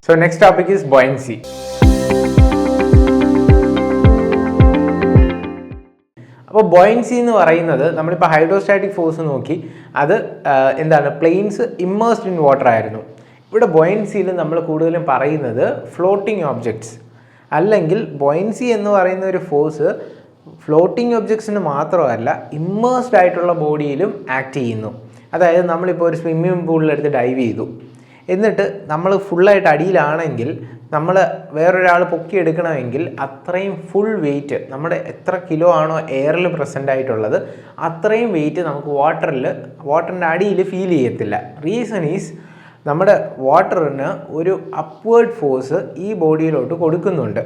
So next topic is buoyancy. അപ്പോൾ buoyancy എന്ന് പറയുന്നത് നമ്മളിപ്പോൾ ഹൈഡ്രോസ്റ്റാറ്റിക് ഫോഴ്സ് നോക്കി, അത് എന്താണ്, പ്ലെയിൻസ് ഇമ്മേഴ്സ്ഡ് ഇൻ വാട്ടർ ആയിരുന്നു. ഇവിടെ ബോയൻസിയിൽ നമ്മൾ കൂടുതലും പറയുന്നത് ഫ്ലോട്ടിംഗ് ഓബ്ജക്ട്സ്, അല്ലെങ്കിൽ ബോയൻസി എന്ന് പറയുന്ന ഒരു ഫോഴ്സ് ഫ്ലോട്ടിംഗ് ഒബ്ജക്ട്സിന് മാത്രമല്ല ഇമ്മേഴ്സ്ഡ് ആയിട്ടുള്ള ബോഡിയിലും ആക്ട് ചെയ്യുന്നു. അതായത് നമ്മളിപ്പോൾ ഒരു സ്വിമ്മിംഗ് പൂളിലെടുത്ത് ഡൈവ് ചെയ്തു, എന്നിട്ട് നമ്മൾ ഫുള്ളായിട്ട് അടിയിലാണെങ്കിൽ നമ്മൾ വേറൊരാൾ പൊക്കിയെടുക്കണമെങ്കിൽ അത്രയും ഫുൾ വെയിറ്റ്, നമ്മുടെ എത്ര കിലോ ആണോ എയറിൽ പ്രസൻ്റ് ആയിട്ടുള്ളത് അത്രയും വെയിറ്റ് നമുക്ക് വാട്ടറിൻ്റെ അടിയിൽ ഫീൽ ചെയ്യത്തില്ല. റീസൺ ഈസ് നമ്മുടെ വാട്ടറിന് ഒരു അപ്വേർഡ് ഫോഴ്സ് ഈ ബോഡിയിലോട്ട് കൊടുക്കുന്നുണ്ട്.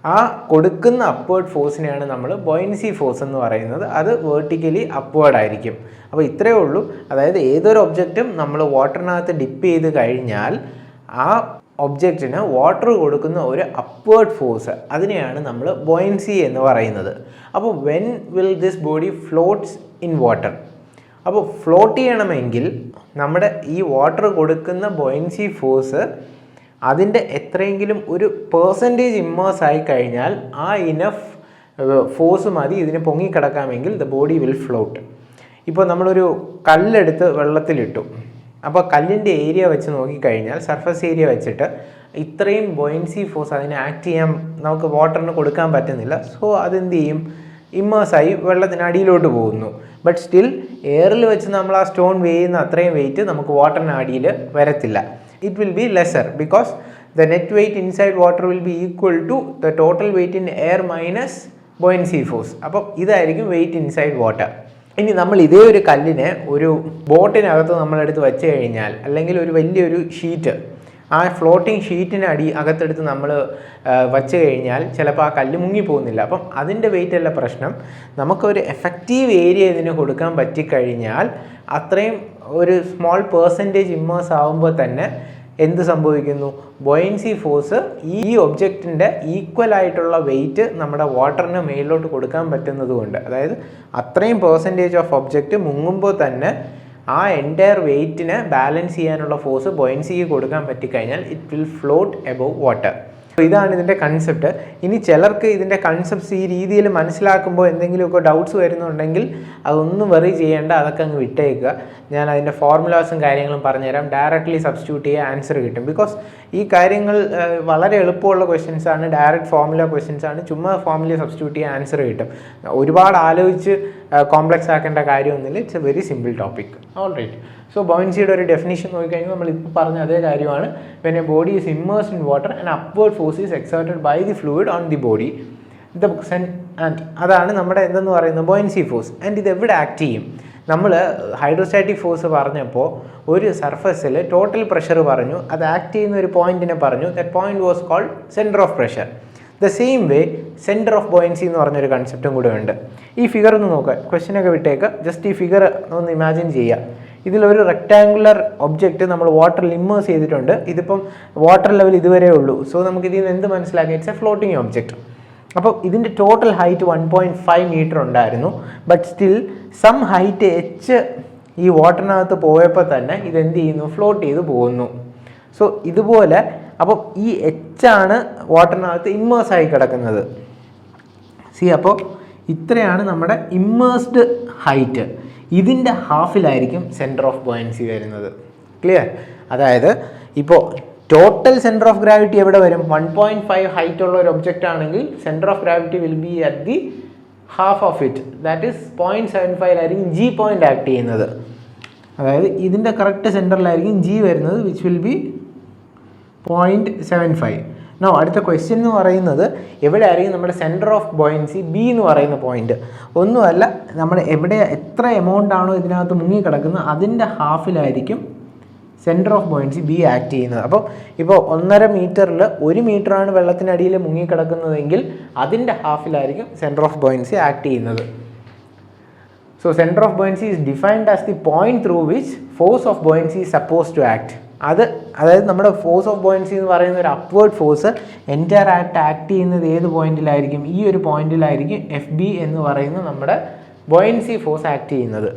ആ കൊടുക്കുന്ന അപ്വേർഡ് ഫോഴ്സിനെയാണ് നമ്മൾ ബോയൻസി ഫോഴ്സ് എന്ന് പറയുന്നത്. അത് വേർട്ടിക്കലി അപ്വേർഡ് ആയിരിക്കും. അപ്പോൾ ഇത്രയേ ഉള്ളൂ. അതായത് ഏതൊരു ഒബ്ജക്റ്റും നമ്മൾ വാട്ടറിനകത്ത് ഡിപ്പ് ചെയ്ത് കഴിഞ്ഞാൽ ആ ഒബ്ജക്റ്റിന് വാട്ടർ കൊടുക്കുന്ന ഒരു അപ്വേർഡ് ഫോഴ്സ്, അതിനെയാണ് നമ്മൾ ബോയൻസി എന്ന് പറയുന്നത്. അപ്പോൾ when will this body floats in water? അപ്പോൾ ഫ്ലോട്ട് ചെയ്യണമെങ്കിൽ നമ്മുടെ ഈ വാട്ടർ കൊടുക്കുന്ന ബോയൻസി ഫോഴ്സ് അതിൻ്റെ എത്രയെങ്കിലും ഒരു പെർസെൻറ്റേജ് ഇമ്മേഴ്സ് ആയി കഴിഞ്ഞാൽ ആ ഇനഫ് ഫോഴ്സ് മതി ഇതിന് പൊങ്ങിക്കിടക്കാമെങ്കിൽ ദ ബോഡി വിൽ ഫ്ലോട്ട്. ഇപ്പോൾ നമ്മളൊരു കല്ലെടുത്ത് വെള്ളത്തിലിട്ടു, അപ്പോൾ കല്ലിൻ്റെ ഏരിയ വെച്ച് നോക്കിക്കഴിഞ്ഞാൽ സർഫസ് ഏരിയ വെച്ചിട്ട് ഇത്രയും ബോയൻസി ഫോഴ്സ് അതിനെ ആക്ട് ചെയ്യാൻ നമുക്ക് വാട്ടറിന് കൊടുക്കാൻ പറ്റുന്നില്ല. സോ അതെന്ത് ചെയ്യും, ഇമ്മേഴ്സായി വെള്ളത്തിനടിയിലോട്ട് പോകുന്നു. ബട്ട് സ്റ്റിൽ എയറിൽ വെച്ച് നമ്മൾ ആ സ്റ്റോൺ ചെയ്യുന്ന അത്രയും വെയിറ്റ് നമുക്ക് വാട്ടറിന് അടിയിൽ വരത്തില്ല. It will be lesser because the net weight inside water will be equal to the total weight in air minus buoyancy force. അപ്പോൾ ഇതായിരിക്കും വെയിറ്റ് ഇൻസൈഡ് വാട്ടർ. ഇനി നമ്മൾ ഇതേ ഒരു കല്ലിനെ ഒരു ബോട്ടിനകത്ത് നമ്മളെടുത്ത് വെച്ച് കഴിഞ്ഞാൽ, അല്ലെങ്കിൽ ഒരു വലിയൊരു ഷീറ്റ്, ആ ഫ്ലോട്ടിംഗ് ഷീറ്റിന് അകത്തെടുത്ത് നമ്മൾ വച്ച് കഴിഞ്ഞാൽ ചിലപ്പോൾ ആ കല്ല് മുങ്ങിപ്പോകുന്നില്ല. അപ്പം അതിൻ്റെ വെയിറ്റ് അല്ല പ്രശ്നം, നമുക്കൊരു എഫക്റ്റീവ് ഏരിയ ഇതിന് കൊടുക്കാൻ പറ്റിക്കഴിഞ്ഞാൽ അത്രയും ഒരു സ്മോൾ പേഴ്സൻറ്റേജ് ഇമ്മേഴ്സ് ആകുമ്പോൾ തന്നെ എന്ത് സംഭവിക്കുന്നു, ബോയൻസി ഫോഴ്സ് ഈ ഒബ്ജക്റ്റിൻ്റെ ഈക്വൽ ആയിട്ടുള്ള വെയിറ്റ് നമ്മുടെ വാട്ടറിന് മേലിലോട്ട് കൊടുക്കാൻ പറ്റുന്നത് കൊണ്ട്, അതായത് അത്രയും പേഴ്സൻറ്റേജ് ഓഫ് ഒബ്ജക്റ്റ് മുങ്ങുമ്പോൾ തന്നെ ആ എൻറ്റയർ വെയിറ്റിനെ ബാലൻസ് ചെയ്യാനുള്ള ഫോഴ്സ് ബോയൻസിക്ക് കൊടുക്കാൻ പറ്റിക്കഴിഞ്ഞാൽ it will float above water. ഇതാണ് ഇതിൻ്റെ കൺസെപ്റ്റ്. ഇനി ചിലർക്ക് ഇതിൻ്റെ കൺസെപ്റ്റ്സ് ഈ രീതിയിൽ മനസ്സിലാക്കുമ്പോൾ എന്തെങ്കിലുമൊക്കെ ഡൗട്ട്സ് വരുന്നുണ്ടെങ്കിൽ അതൊന്നും വെറി ചെയ്യേണ്ട, അതൊക്കെ അങ്ങ് വിട്ടേക്കുക. ഞാൻ അതിൻ്റെ ഫോർമുലാസും കാര്യങ്ങളും പറഞ്ഞുതരാം. ഡയറക്റ്റ്ലി സബ്സ്റ്റിറ്റ്യൂട്ട് ചെയ്യുക, ആൻസർ കിട്ടും. ബിക്കോസ് ഈ കാര്യങ്ങൾ വളരെ എളുപ്പമുള്ള ക്വസ്റ്റ്യൻസ് ആണ്, ഡയറക്റ്റ് ഫോർമുല ക്വസ്റ്റ്യൻസ് ആണ്. ചുമ്മാ ഫോർമുല സബ്സ്റ്റിറ്റ്യൂട്ട് ചെയ്യുക, ആൻസർ കിട്ടും. ഒരുപാട് ആലോചിച്ച് കോംപ്ലക്സ് ആക്കേണ്ട കാര്യമൊന്നുമില്ല. It's a very simple topic. All right. So ബോയൻസിയുടെ ഒരു ഡെഫിനിഷൻ നോക്കിക്കഴിഞ്ഞാൽ നമ്മളിപ്പോൾ പറഞ്ഞ അതേ കാര്യമാണ്. When a body is immersed in water and upward force is exerted by the fluid on the body and അതാണ് നമ്മുടെ എന്തെന്ന് പറയുന്നത് ബോയൻസി ഫോഴ്സ്. ആൻഡ് ഇത് എവിടെ ആക്ട് ചെയ്യും? നമ്മൾ ഹൈഡ്രോസ്റ്റാറ്റിക് ഫോഴ്സ് പറഞ്ഞപ്പോൾ ഒരു സർഫസിൽ ടോട്ടൽ പ്രഷർ പറഞ്ഞു, അത് ആക്ട് ചെയ്യുന്ന ഒരു പോയിന്റിനെ പറഞ്ഞു. That point was called centre of pressure. The same way centre of buoyancy എന്ന് പറഞ്ഞൊരു കൺസെപ്റ്റും കൂടെ ഉണ്ട്. ഈ ഫിഗർ ഒന്ന് നോക്കുക, ക്വസ്റ്റ്യനൊക്കെ വിട്ടേക്കുക, ജസ്റ്റ് ഈ ഫിഗർ ഒന്ന് ഇമാജിൻ ചെയ്യുക. ഇതിലൊരു റെക്ടാങ്കുലർ ഒബ്ജക്റ്റ് നമ്മൾ വാട്ടറിൽ ഇമ്മേഴ്സ് ചെയ്തിട്ടുണ്ട്. ഇതിപ്പം വാട്ടർ ലെവൽ ഇതുവരെ ഉള്ളൂ. സോ നമുക്ക് ഇതിൽ നിന്ന് എന്ത് മനസ്സിലാക്കാം? It's a floating object. അപ്പോൾ ഇതിൻ്റെ ടോട്ടൽ ഹൈറ്റ് 1.5 മീറ്റർ ഉണ്ടായിരുന്നു. But still some height h ഈ വാട്ടറിനകത്ത് പോയപ്പോൾ തന്നെ ഇതെന്ത് ചെയ്യുന്നു? ഫ്ലോട്ട് ചെയ്ത് പോകുന്നു. സോ ഇതുപോലെ അപ്പോൾ ഈ എച്ചാണ് വാട്ടറിനകത്ത് ഇമ്മേഴ്സായി കിടക്കുന്നത്. അപ്പോൾ ഇത്രയാണ് നമ്മുടെ ഇമ്മേഴ്സ്ഡ് ഹൈറ്റ്. ഇതിൻ്റെ ഹാഫിലായിരിക്കും സെൻറ്റർ ഓഫ് ബോയൻസി വരുന്നത്. ക്ലിയർ? അതായത് ഇപ്പോൾ ടോട്ടൽ സെൻറ്റർ ഓഫ് ഗ്രാവിറ്റി എവിടെ വരും? 1.5 ഹൈറ്റ് ഉള്ള ഒരു ഒബ്ജക്റ്റ് ആണെങ്കിൽ centre of gravity will be at the half of it, that is 0.75 G point act ചെയ്യുന്നത്. അതായത് ഇതിൻ്റെ കറക്റ്റ് സെൻറ്ററിലായിരിക്കും ജി വരുന്നത്, വിച്ച് വിൽ ബി 0.75. നോ, അടുത്ത ക്വസ്റ്റ്യൻ എന്ന് പറയുന്നത് എവിടെ ആയിരിക്കും നമ്മുടെ സെൻറ്റർ ഓഫ് ബോയൻസി ബി എന്ന് പറയുന്ന പോയിന്റ്? ഒന്നുമല്ല, നമ്മൾ എവിടെ എത്ര എമൗണ്ട് ആണോ ഇതിനകത്ത് മുങ്ങിക്കിടക്കുന്നത് അതിൻ്റെ ഹാഫിലായിരിക്കും centre of buoyancy B act ചെയ്യുന്നത്. അപ്പോൾ ഇപ്പോൾ 1.5 മീറ്ററിൽ 1 മീറ്ററാണ് വെള്ളത്തിനടിയിൽ മുങ്ങിക്കിടക്കുന്നതെങ്കിൽ അതിൻ്റെ ഹാഫിലായിരിക്കും സെൻറ്റർ ഓഫ് ബോയൻസി ആക്ട് ചെയ്യുന്നത്. So centre of buoyancy is defined as the point through which force of buoyancy is suppose to act. അതായത് നമ്മുടെ ഫോഴ്സ് ഓഫ് ബോയൻസി എന്ന് പറയുന്ന ഒരു അപ്വേർഡ് ഫോഴ്സ് എൻറ്റയർ ആക്ട് ചെയ്യുന്നത് ഏത് പോയിന്റിലായിരിക്കും? ഈ ഒരു പോയിന്റിലായിരിക്കും എഫ് ബി എന്ന് പറയുന്ന നമ്മുടെ ബോയൻസി ഫോഴ്സ് ആക്ട് ചെയ്യുന്നത്.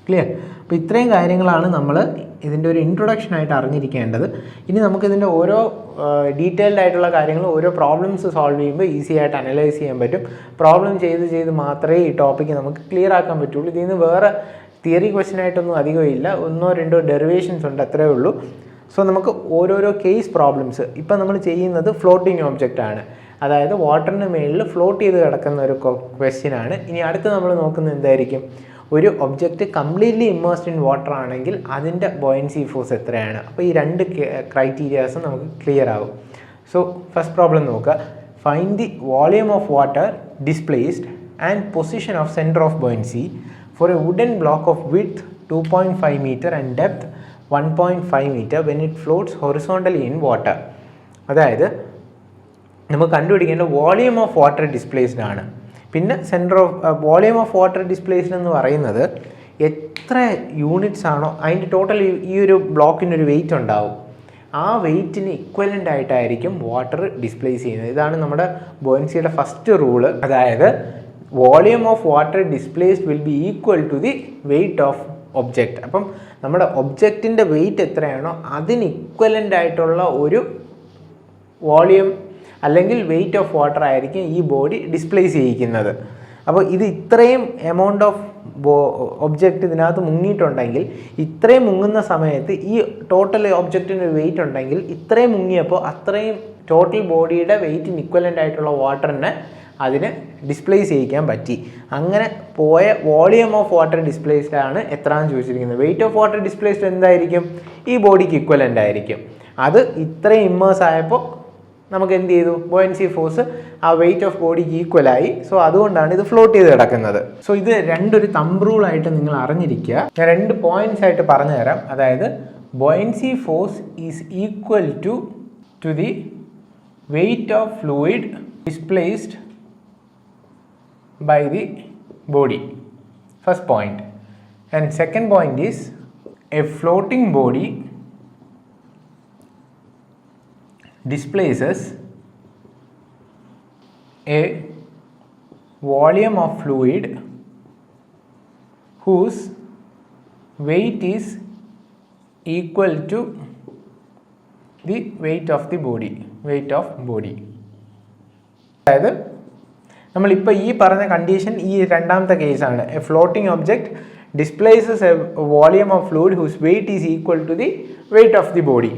ക്ലിയർ? അപ്പോൾ ഇത്രയും കാര്യങ്ങളാണ് നമ്മൾ ഇതിൻ്റെ ഒരു ഇൻട്രൊഡക്ഷനായിട്ട് അറിഞ്ഞിരിക്കേണ്ടത്. ഇനി നമുക്കിതിൻ്റെ ഓരോ ഡീറ്റെയിൽഡ് ആയിട്ടുള്ള കാര്യങ്ങൾ, ഓരോ പ്രോബ്ലംസ് സോൾവ് ചെയ്യുമ്പോൾ ഈസി ആയിട്ട് അനലൈസ് ചെയ്യാൻ പറ്റും. പ്രോബ്ലം ചെയ്ത് മാത്രമേ ഈ ടോപ്പിക്ക് നമുക്ക് ക്ലിയർ ആക്കാൻ പറ്റുള്ളൂ. ഇതിൽ നിന്ന് വേറെ തിയറി ക്വസ്റ്റ്യൻ ആയിട്ടൊന്നും അധികം ഇല്ല, 1-2 ഡെറിവേഷൻസ് ഉണ്ട്, അത്രേ ഉള്ളൂ. സോ നമുക്ക് ഓരോരോ കേസ് പ്രോബ്ലംസ്, ഇപ്പം നമ്മൾ ചെയ്യുന്നത് ഫ്ലോട്ടിംഗ് ഒബ്ജക്റ്റ് ആണ്, അതായത് വാട്ടറിന് മേളിൽ ഫ്ലോട്ട് ചെയ്ത് കിടക്കുന്ന ഒരു ക്വസ്റ്റ്യൻ ആണ്. ഇനി അടുത്ത് നമ്മൾ നോക്കുന്നത് എന്തായിരിക്കും, ഒരു object completely immersed in water ആണെങ്കിൽ അതിൻ്റെ ബോയൻസി ഫോഴ്സ് എത്രയാണ്. അപ്പോൾ ഈ രണ്ട് ക്രൈറ്റീരിയാസും നമുക്ക് ക്ലിയർ ആകും. സോ ഫസ്റ്റ് പ്രോബ്ലം നോക്കുക. Find the volume of water displaced and position of centre of buoyancy for a wooden block of width 2.5 meter and depth 1.5 meter when it floats horizontally in water. അതായത് നമുക്ക് കണ്ടുപിടിക്കേണ്ട volume of water displaced ആണ്. പിന്നെ centre of volume of water displaced എന്ന് പറയുന്നത് എത്ര units ആണോ അതിൻ്റെ total ഈ ഒരു ബ്ലോക്കിന് ഒരു വെയിറ്റ് ഉണ്ടാവും, ആ വെയിറ്റിന് ഇക്വലൻ്റ് ആയിട്ടായിരിക്കും വാട്ടർ ഡിസ്പ്ലേസ് ചെയ്യുന്നത്. ഇതാണ് നമ്മുടെ ബോയൻസിയുടെ ഫസ്റ്റ് റൂള്. അതായത് volume of water displaced will be equal to the weight of object. അപ്പം നമ്മുടെ ഒബ്ജക്റ്റിൻ്റെ വെയിറ്റ് എത്രയാണോ അതിന് ഇക്വലൻ്റ് ആയിട്ടുള്ള ഒരു വോളിയം അല്ലെങ്കിൽ വെയിറ്റ് ഓഫ് വാട്ടർ ആയിരിക്കും ഈ ബോഡി ഡിസ്പ്ലേസ് ചെയ്യിക്കുന്നത്. അപ്പോൾ ഇത് ഇത്രയും എമൗണ്ട് ഓഫ് ഒബ്ജക്റ്റ് ഇതിനകത്ത് മുങ്ങിയിട്ടുണ്ടെങ്കിൽ, ഇത്രയും മുങ്ങുന്ന സമയത്ത് ഈ ടോട്ടൽ ഒബ്ജക്റ്റിന് ഒരു വെയിറ്റ് ഉണ്ടെങ്കിൽ ഇത്രയും മുങ്ങിയപ്പോൾ അത്രയും ടോട്ടൽ ബോഡിയുടെ വെയിറ്റിന് ഇക്വലൻ്റ് ആയിട്ടുള്ള വാട്ടറിനെ അതിന് ഡിസ്പ്ലേസ് ചെയ്യിക്കാൻ പറ്റി. അങ്ങനെ പോയ വോളിയം ഓഫ് വാട്ടർ ഡിസ്പ്ലേസ്ഡ് ആണ് എത്രയാണെന്ന് ചോദിച്ചിരിക്കുന്നത്. വെയിറ്റ് ഓഫ് വാട്ടർ ഡിസ്പ്ലേസ്ഡ് എന്തായിരിക്കും, ഈ ബോഡിക്ക് ഇക്വലൻ്റ് ആയിരിക്കും. അത് ഇത്രയും ഇമ്മേഴ്സ് ആയപ്പോൾ നമുക്ക് എന്ത് ചെയ്തു, ബോയൻസി ഫോഴ്സ് ആ വെയിറ്റ് ഓഫ് ബോഡിക്ക് ഈക്വലായി. സോ അതുകൊണ്ടാണ് ഇത് ഫ്ലോട്ട് ചെയ്ത് കിടക്കുന്നത്. സോ ഇത് രണ്ടൊരു തമ്പ് റൂളായിട്ട് നിങ്ങൾ അറിഞ്ഞിരിക്കുക. ഞാൻ 2 പോയിന്റ്സ് ആയിട്ട് പറഞ്ഞു തരാം. അതായത് buoyancy force is equal to the weight of fluid displaced by the body. First point. And second point is a floating body displaces a volume of fluid whose weight is equal to the weight of the body. അതായത് നമ്മളിപ്പോൾ ഈ പറഞ്ഞ condition ഈ രണ്ടാമത്തെ കേസാണ്. A floating object displaces a volume of fluid whose weight is equal to the weight of the body.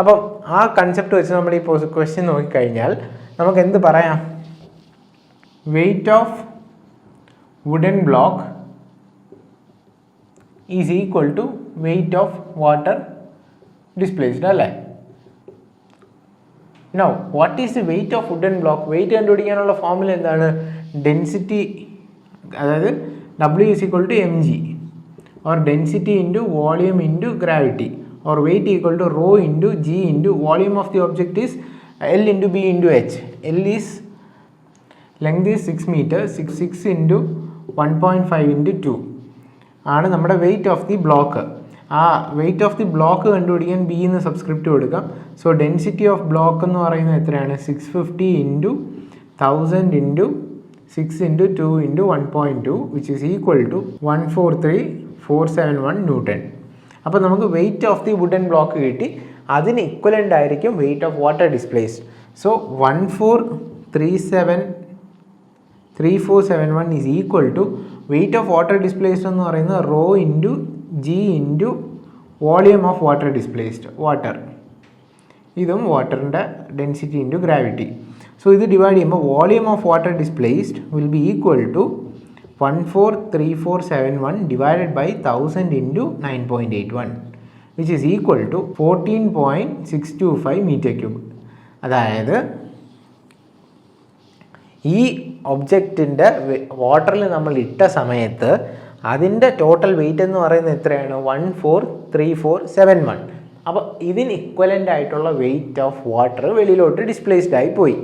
അപ്പം ആ concept വെച്ച് നമ്മൾ ഈ ക്വസ്റ്റ്യൻ നോക്കിക്കഴിഞ്ഞാൽ നമുക്ക് എന്ത് പറയാം, weight of wooden block is equal to weight of water displaced അല്ലേ. Now, what is the weight of wooden block? Weight കണ്ടുപിടിക്കാനുള്ള ഫോർമുല എന്താണ്, ഡെൻസിറ്റി, അതായത് W is equal to mg or density into volume into gravity or weight equal to rho into g into volume of the object is L into B into H. L is length is 6 meter, 6 into 1.5 into 2 ആണ് നമ്മുടെ weight of the block. ആ weight of the block കണ്ടുപിടിക്കാൻ B എന്ന് subscript കൊടുക്കാം. So density of block എന്ന് പറയുന്നത് എത്രയാണ്, 650 into 1000 into 6 into 2 into 1.2 which is equal to 143,471 newton. അപ്പോൾ നമുക്ക് weight of the wooden block കിട്ടി. അതിന് ഇക്വലൻ്റ് ആയിരിക്കും weight of water displaced. So 143,471 is equal to weight of water displaced എന്ന് പറയുന്നത് rho into G into volume of water displaced, water, ഇതും വാട്ടറിൻ്റെ density into gravity. So ഇത് divide ചെയ്യുമ്പോൾ volume of water displaced will be equal to 143,471 divided by 1000 into 9.81 which is equal to 14.625 metre cube. അതായത് ഈ ഒബ്ജക്റ്റിൻ്റെ വാട്ടറിൽ നമ്മൾ ഇട്ട സമയത്ത് അതിൻ്റെ ടോട്ടൽ വെയിറ്റ് എന്ന് പറയുന്നത് എത്രയാണ്, 143,471. അപ്പോൾ ഇതിന് ഇക്വലൻ്റ് ആയിട്ടുള്ള വെയിറ്റ് ഓഫ് വാട്ടർ വെളിയിലോട്ട് ഡിസ്പ്ലേസ്ഡ് ആയി പോയി.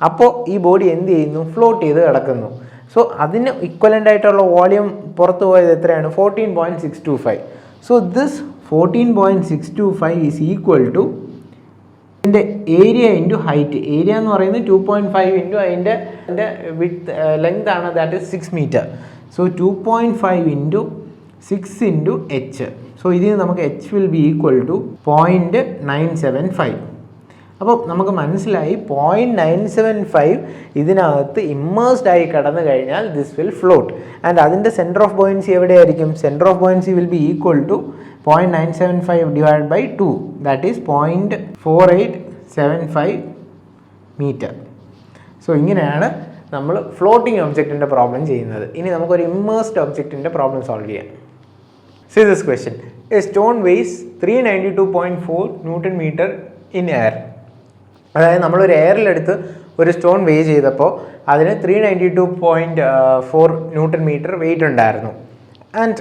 അപ്പോൾ ഈ ബോഡി എന്ത് ചെയ്യുന്നു, ഫ്ലോട്ട് ചെയ്ത് കിടക്കുന്നു. സോ അതിന് ഇക്വലൻ്റ് ആയിട്ടുള്ള വോളിയം പുറത്തു പോയത് എത്രയാണ്, 14.625. So this 14.625 is equal to ഇതിൻ്റെ ഏരിയ ഇൻറ്റു ഹൈറ്റ്. ഏരിയ എന്ന് പറയുന്നത് 2.5 ഇൻറ്റു അതിൻ്റെ വിഡ്ത്ത് ലെങ്ത് ആണ്, that is 6 metre. So 2.5 into 6 into h. So ഇതിൽ നമുക്ക് h will be equal to 0.975. അപ്പോൾ നമുക്ക് മനസ്സിലായി 0.975 ഇതിനകത്ത് ഇമ്മേഴ്സ്ഡ് ആയി കടന്നു കഴിഞ്ഞാൽ ദിസ് വിൽ ഫ്ലോട്ട്. ആൻഡ് അതിൻ്റെ സെൻറ്റർ ഓഫ് ബോയൻസി എവിടെയായിരിക്കും? Centre of buoyancy will be equal to 0.975 divide by 2, that is 0.4875 metre. So ഇങ്ങനെയാണ് നമ്മൾ ഫ്ലോട്ടിംഗ് ഒബ്ജക്റ്റിൻ്റെ പ്രോബ്ലം ചെയ്യുന്നത്. ഇനി നമുക്കൊരു ഇമ്മേഴ്സ്ഡ് ഒബ്ജക്റ്റിൻ്റെ പ്രോബ്ലം സോൾവ് ചെയ്യാം. See this question. A stone weighs 392.4 Newton meter in air. അതായത് നമ്മളൊരു എയറിലെടുത്ത് ഒരു സ്റ്റോൺ വേ ചെയ്തപ്പോൾ അതിന് 392.4 ന്യൂട്ടൺ മീറ്റർ വെയിറ്റ് ഉണ്ടായിരുന്നു. And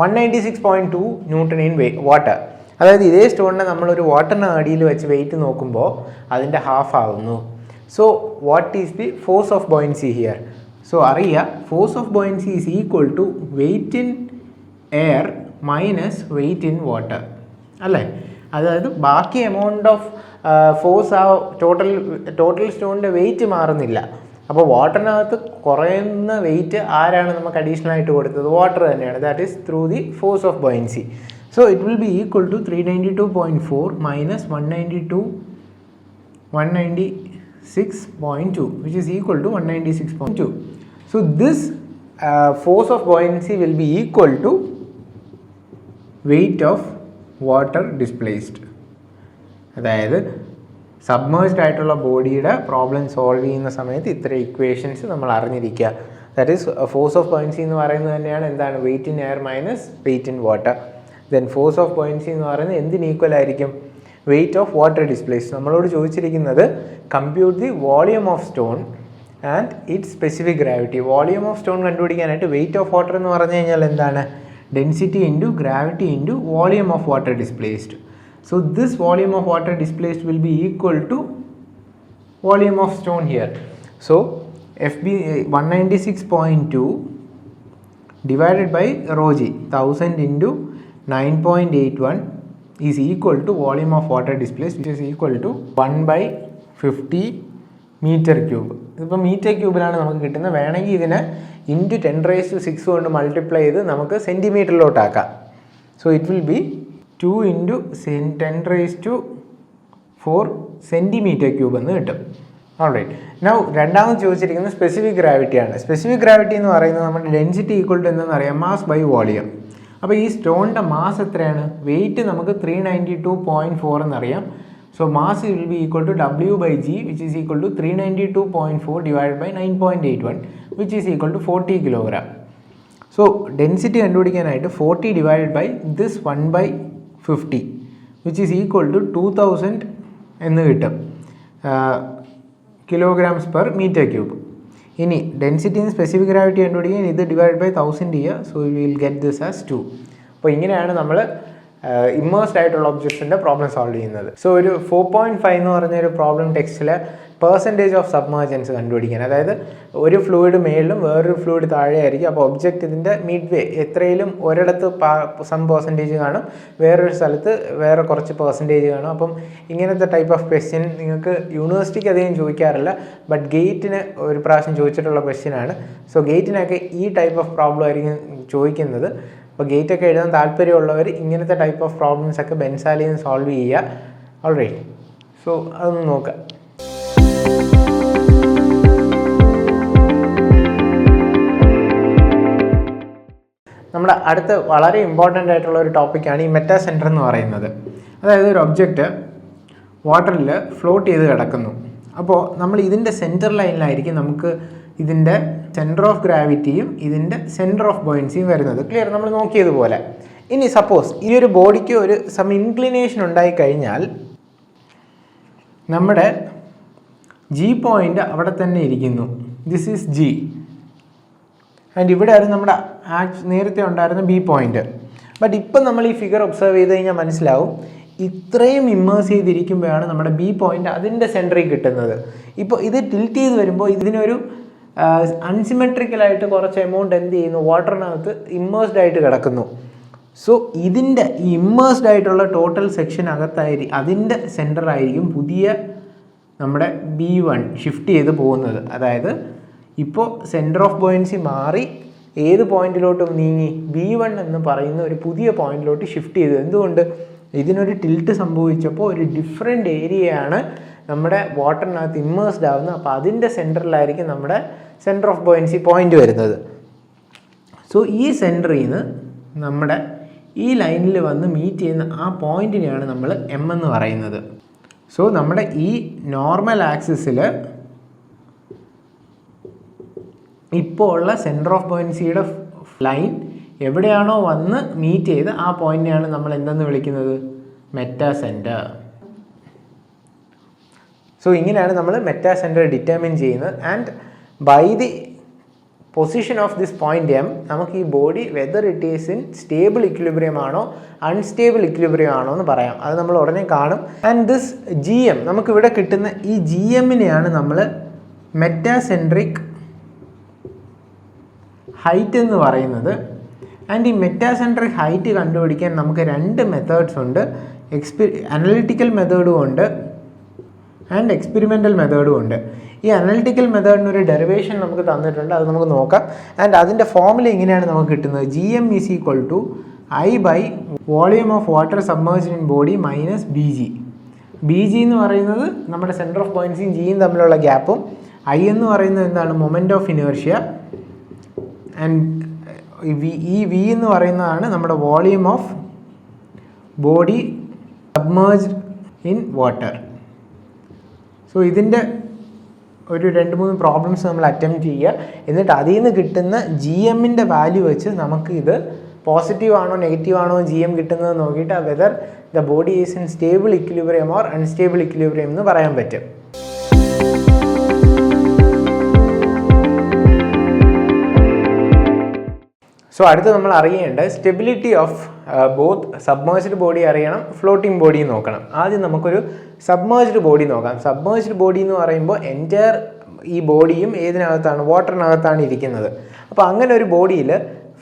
196.2 newton in water. അതായത് ഇതേ സ്റ്റോണിനെ നമ്മളൊരു വാട്ടറിന് അടിയിൽ വെച്ച് വെയിറ്റ് നോക്കുമ്പോൾ അതിൻ്റെ ഹാഫ് ആവുന്നു. So what is the force of buoyancy here? So അറിയുക, force of buoyancy is equal to weight in air minus weight in water അല്ലേ? അതായത് ബാക്കി എമൗണ്ട് ഓഫ് ഫോഴ്സ് ആ ടോട്ടൽ സ്റ്റോണിൻ്റെ വെയിറ്റ് മാറുന്നില്ല. അപ്പോൾ വാട്ടറിനകത്ത് കുറയുന്ന വെയിറ്റ് ആരാണ് നമുക്ക് അഡീഷണൽ ആയിട്ട് കൊടുത്തത്? വാട്ടർ തന്നെയാണ്. That is through the force of buoyancy. So it will be equal to 392.4 minus 196.2 which is equal to 196.2. So this force of buoyancy will be equal to weight of water displaced. അതായത് submerged ആയിട്ടുള്ള ബോഡിയുടെ problem solve ചെയ്യുന്ന സമയത്ത് ഇത്ര equations നമ്മൾ അറിഞ്ഞിരിക്കുക. That is force of buoyancy എന്ന് പറയുന്നത് തന്നെയാണ് എന്താണ്? Weight in air minus weight in water. Then force of buoyancy എന്ന് പറയുന്നത് എന്തിന് ഈക്വൽ ആയിരിക്കും? Weight of water displaced. നമ്മളോട് ചോദിച്ചിരിക്കുന്നത് compute the volume of stone and its specific gravity. Volume of stone കണ്ടുപിടിക്കാനായിട്ട് വെയിറ്റ് ഓഫ് വാട്ടർ എന്ന് പറഞ്ഞു കഴിഞ്ഞാൽ എന്താണ്? Density into gravity into volume of water displaced. So this volume of water displaced will be equal to volume of stone here. So FB 196.2 divided by rho g 1000 into 9.81 is equal to volume of water displaced, which is equal to 1/50 meter cube. ഇപ്പോൾ metre ക്യൂബിലാണ് നമുക്ക് കിട്ടുന്നത്. വേണമെങ്കിൽ ഇതിനെ into 10⁶ കൊണ്ട് multiply ചെയ്ത് നമുക്ക് സെൻറ്റിമീറ്ററിലോട്ടാക്കാം. So it will be 2 into 10⁴ centimetre cube എന്ന് കിട്ടും. ഓൾറൈറ്റ്. നൗ രണ്ടാമത് ചോദിച്ചിരിക്കുന്നത് സ്പെസിഫിക് ഗ്രാവിറ്റിയാണ്. സ്പെസിഫിക് ഗ്രാവിറ്റി എന്ന് പറയുന്നത് നമ്മുടെ ഡെൻസിറ്റി ഈക്വൽ ടു എന്തെന്ന് അറിയാം? Mass by volume. അപ്പോൾ ഈ സ്റ്റോണിൻ്റെ മാസ് എത്രയാണ്? വെയിറ്റ് നമുക്ക് 392.4 എന്നറിയാം. So mass will be equal to W/g which is equal to 392.4 divide by 9.81 which is equal to 40 kilogram. So density കണ്ടുപിടിക്കാനായിട്ട് 40 divide by this 1/50 which is equal to 2000 എന്ന് കിട്ടും kilograms per metre cube. ഇനി ഡെൻസിറ്റിയും specific gravity കണ്ടുപിടിക്കാൻ ഇത് divide by 1000 ചെയ്യുക. So you will get this as 2. അപ്പോൾ ഇങ്ങനെയാണ് നമ്മൾ ഇമ്മേഴ്സ്ഡ് ആയിട്ടുള്ള ഒബ്ജക്ട്സിൻ്റെ പ്രോബ്ലം സോൾവ് ചെയ്യുന്നത്. സോ ഒരു 4.5 എന്ന് പറഞ്ഞൊരു പ്രോബ്ലം ടെക്സ്റ്റിൽ പെർസെൻറ്റേജ് ഓഫ് സബ്മേർജൻസ് കണ്ടുപിടിക്കാൻ, അതായത് ഒരു ഫ്ലൂയിഡ് മേളിലും വേറൊരു ഫ്ലൂയിഡ് താഴെ ആയിരിക്കും. അപ്പോൾ ഒബ്ജക്റ്റ് ഇതിൻ്റെ മിഡ് വേ എത്രയിലും ഒരിടത്ത് സം പെർസെൻറ്റേജ് കാണും, വേറൊരു സ്ഥലത്ത് വേറെ കുറച്ച് പെർസെൻറ്റേജ് കാണും. അപ്പം ഇങ്ങനത്തെ ടൈപ്പ് ഓഫ് ക്വസ്റ്റ്യൻ നിങ്ങൾക്ക് യൂണിവേഴ്സിറ്റിക്ക് അധികം ചോദിക്കാറില്ല, ബട്ട് ഗേറ്റിന് ഒരു പ്രാവശ്യം ചോദിച്ചിട്ടുള്ള ക്വസ്റ്റ്യനാണ്. സോ ഗേറ്റിനൊക്കെ ഈ ടൈപ്പ് ഓഫ് പ്രോബ്ലം ആയിരിക്കും ചോദിക്കുന്നത്. അപ്പോൾ ഗേറ്റൊക്കെ എഴുതാൻ താല്പര്യമുള്ളവർ ഇങ്ങനത്തെ ടൈപ്പ് ഓഫ് പ്രോബ്ലംസ് ഒക്കെ ബെൻസാലിയിൽ നിന്ന് സോൾവ് ചെയ്യുക. ഓൾറൈറ്റ്. സോ അതൊന്ന് നോക്കാം. നമ്മുടെ അടുത്ത വളരെ ഇമ്പോർട്ടൻ്റ് ആയിട്ടുള്ള ഒരു ടോപ്പിക്കാണ് ഈ മെറ്റാ സെൻറ്റർ എന്ന് പറയുന്നത്. അതായത് ഒരു ഒബ്ജക്റ്റ് വാട്ടറിൽ ഫ്ലോട്ട് ചെയ്ത് കിടക്കുന്നു. അപ്പോൾ നമ്മൾ ഇതിൻ്റെ സെൻറ്റർ ലൈനിലായിരിക്കും നമുക്ക് ഇതിൻ്റെ സെൻറ്റർ ഓഫ് ഗ്രാവിറ്റിയും ഇതിൻ്റെ സെൻറ്റർ ഓഫ് ബോയൻസിയും വരുന്നത്. ക്ലിയർ? നമ്മൾ നോക്കിയതുപോലെ. ഇനി സപ്പോസ് ഈ ഒരു ബോഡിക്ക് ഒരു സം ഇൻക്ലിനേഷൻ ഉണ്ടായിക്കഴിഞ്ഞാൽ നമ്മുടെ ജി പോയിൻ്റ് അവിടെ തന്നെ ഇരിക്കുന്നു. This is G. ആൻഡ് ഇവിടെ ആയിരുന്നു നമ്മുടെ നേരത്തെ ഉണ്ടായിരുന്ന ബി പോയിൻ്റ്. ബട്ട് ഇപ്പം നമ്മൾ ഈ ഫിഗർ ഒബ്സർവ് ചെയ്ത് കഴിഞ്ഞാൽ മനസ്സിലാവും ഇത്രയും ഇമ്മേഴ്സ് ചെയ്തിരിക്കുമ്പോഴാണ് നമ്മുടെ ബി പോയിൻ്റ് അതിൻ്റെ സെൻറ്ററിൽ കിട്ടുന്നത്. ഇപ്പോൾ ഇത് ടിൽറ്റ് ചെയ്ത് വരുമ്പോൾ ഇതിനൊരു അൺസിമെട്രിക്കലായിട്ട് കുറച്ച് എമൗണ്ട് എന്ത് ചെയ്യുന്നു? വാട്ടറിനകത്ത് ഇമ്മേഴ്സ്ഡ് ആയിട്ട് കിടക്കുന്നു. സോ ഇതിൻ്റെ ഈ ഇമ്മേഴ്സ്ഡ് ആയിട്ടുള്ള ടോട്ടൽ സെക്ഷൻ അകത്തായിരിക്കും, അതിൻ്റെ സെൻറ്ററായിരിക്കും പുതിയ നമ്മുടെ B1 ഷിഫ്റ്റ് ചെയ്ത് പോകുന്നത്. അതായത് ഇപ്പോൾ സെൻറ്റർ ഓഫ് ബോയൻസി മാറി ഏത് പോയിന്റിലോട്ട് നീങ്ങി, B1 എന്ന് പറയുന്ന ഒരു പുതിയ പോയിന്റിലോട്ട് ഷിഫ്റ്റ് ചെയ്തു. എന്തുകൊണ്ട്? ഇതിനൊരു ടിൽറ്റ് സംഭവിച്ചപ്പോൾ ഒരു ഡിഫറെൻ്റ് ഏരിയയാണ് നമ്മുടെ വാട്ടറിനകത്ത് ഇമ്മേഴ്സ്ഡ് ആവുന്നത്. അപ്പോൾ അതിൻ്റെ സെൻറ്ററിലായിരിക്കും നമ്മുടെ സെൻറ്റർ ഓഫ് ബോയൻസി പോയിന്റ് വരുന്നത്. സോ ഈ സെൻറ്ററിൽ നിന്ന് നമ്മുടെ ഈ ലൈനിൽ വന്ന് മീറ്റ് ചെയ്യുന്ന ആ പോയിന്റിനെയാണ് നമ്മൾ M എന്ന് പറയുന്നത്. സോ നമ്മുടെ ഈ നോർമൽ ആക്സിസിൽ ഇപ്പോൾ ഉള്ള സെൻറ്റർ ഓഫ് ബോയൻസിയുടെ ലൈൻ എവിടെയാണോ വന്ന് മീറ്റ് ചെയ്ത് ആ പോയിന്റിനെയാണ് നമ്മൾ എന്തെന്ന് വിളിക്കുന്നത്? Meta centre. സോ ഇങ്ങനെയാണ് നമ്മൾ മെറ്റാ സെൻറ്റർ ഡിറ്റർമിൻ ചെയ്യുന്നത്. And by the position of this point M നമുക്ക് ഈ body whether it is in stable equilibrium ആണോ അൺസ്റ്റേബിൾ ഇക്വിലിബ്രിയം ആണോ എന്ന് പറയാം. അത് നമ്മൾ ഉടനെ കാണും. ആൻഡ് ദിസ് GM, നമുക്കിവിടെ കിട്ടുന്ന ഈ GMനെയാണ് നമ്മൾ മെറ്റാസെൻട്രിക് ഹൈറ്റ് എന്ന് പറയുന്നത്. ആൻഡ് ഈ മെറ്റാസെൻട്രിക് ഹൈറ്റ് കണ്ടുപിടിക്കാൻ നമുക്ക് രണ്ട് മെത്തേഡ്സ് ഉണ്ട്. അനലിറ്റിക്കൽ മെത്തേഡും ഉണ്ട് ആൻഡ് എക്സ്പെരിമെൻ്റൽ മെത്തേഡും ഉണ്ട്. ഈ അനലിറ്റിക്കൽ മെത്തേഡിന് ഒരു ഡെറിവേഷൻ നമുക്ക് തന്നിട്ടുണ്ട്, അത് നമുക്ക് നോക്കാം. ആൻഡ് അതിൻ്റെ ഫോർമുല ഇങ്ങനെയാണ് നമുക്ക് കിട്ടുന്നത്: GM is equal to I by volume of water submerged in body minus BG. BG എന്ന് പറയുന്നത് നമ്മുടെ സെൻറ്റർ ഓഫ് ബോയൻസിയും Gയും തമ്മിലുള്ള ഗ്യാപ്പും, I എന്ന് പറയുന്നത് എന്താണ്? Moment of inertia. ആൻഡ് ഈ V എന്ന് പറയുന്നതാണ് നമ്മുടെ volume of body submerged in water. So ഇതിൻ്റെ ഒരു 2-3 പ്രോബ്ലംസ് നമ്മൾ അറ്റംപ്റ്റ് ചെയ്യുക. എന്നിട്ട് അതിൽ നിന്ന് കിട്ടുന്ന GMൻ്റെ വാല്യൂ വെച്ച് നമുക്ക് ഇത് പോസിറ്റീവ് ആണോ നെഗറ്റീവ് ആണോ GM കിട്ടുന്നത് നോക്കിയിട്ട് whether the body is in stable equilibrium or unstable equilibrium എന്ന് പറയാൻ പറ്റും. സോ അടുത്ത് നമ്മൾ അറിയേണ്ടത് stability of both submerged body അറിയണം, ഫ്ലോട്ടിംഗ് ബോഡി നോക്കണം. ആദ്യം നമുക്കൊരു സബ്മേർജ്ഡ് ബോഡി നോക്കാം. സബ്മേർജ്ഡ് ബോഡി എന്ന് പറയുമ്പോൾ എൻറ്റയർ ഈ ബോഡിയും ഏതിനകത്താണ്? വാട്ടറിനകത്താണ് ഇരിക്കുന്നത്. അപ്പോൾ അങ്ങനെ ഒരു ബോഡിയിൽ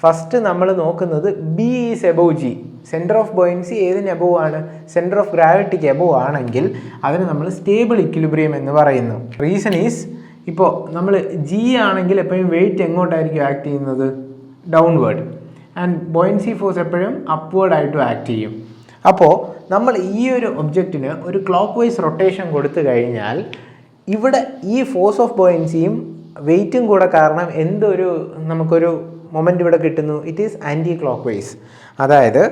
ഫസ്റ്റ് നമ്മൾ നോക്കുന്നത് B is above G. Centre of buoyancy ഏതിന് എബോവ് ആണ്? സെൻറ്റർ ഓഫ് ഗ്രാവിറ്റിക്ക് എബോവ് ആണെങ്കിൽ അതിന് നമ്മൾ സ്റ്റേബിൾ ഇക്വിലിബ്രിയം എന്ന് പറയുന്നു. റീസൺ ഈസ്, ഇപ്പോൾ നമ്മൾ G ആണെങ്കിൽ എപ്പോഴും വെയിറ്റ് എങ്ങോട്ടായിരിക്കും ആക്ട് ചെയ്യുന്നത്? ഡൗൺവേർഡ്. ആൻഡ് ബോയൻസി ഫോഴ്സ് എപ്പോഴും അപ്വേർഡ് ആയിട്ട് ആക്ട് ചെയ്യും. അപ്പോൾ നമ്മൾ ഈ ഒരു ഒബ്ജക്റ്റിന് ഒരു ക്ലോക്ക് വൈസ് റൊട്ടേഷൻ കൊടുത്തു കഴിഞ്ഞാൽ ഇവിടെ ഈ ഫോഴ്സ് ഓഫ് ബോയൻസിയും വെയിറ്റും കൂടെ കാരണം നമുക്കൊരു മൊമെൻ്റ് ഇവിടെ കിട്ടുന്നു. It is anticlockwise. അതായത്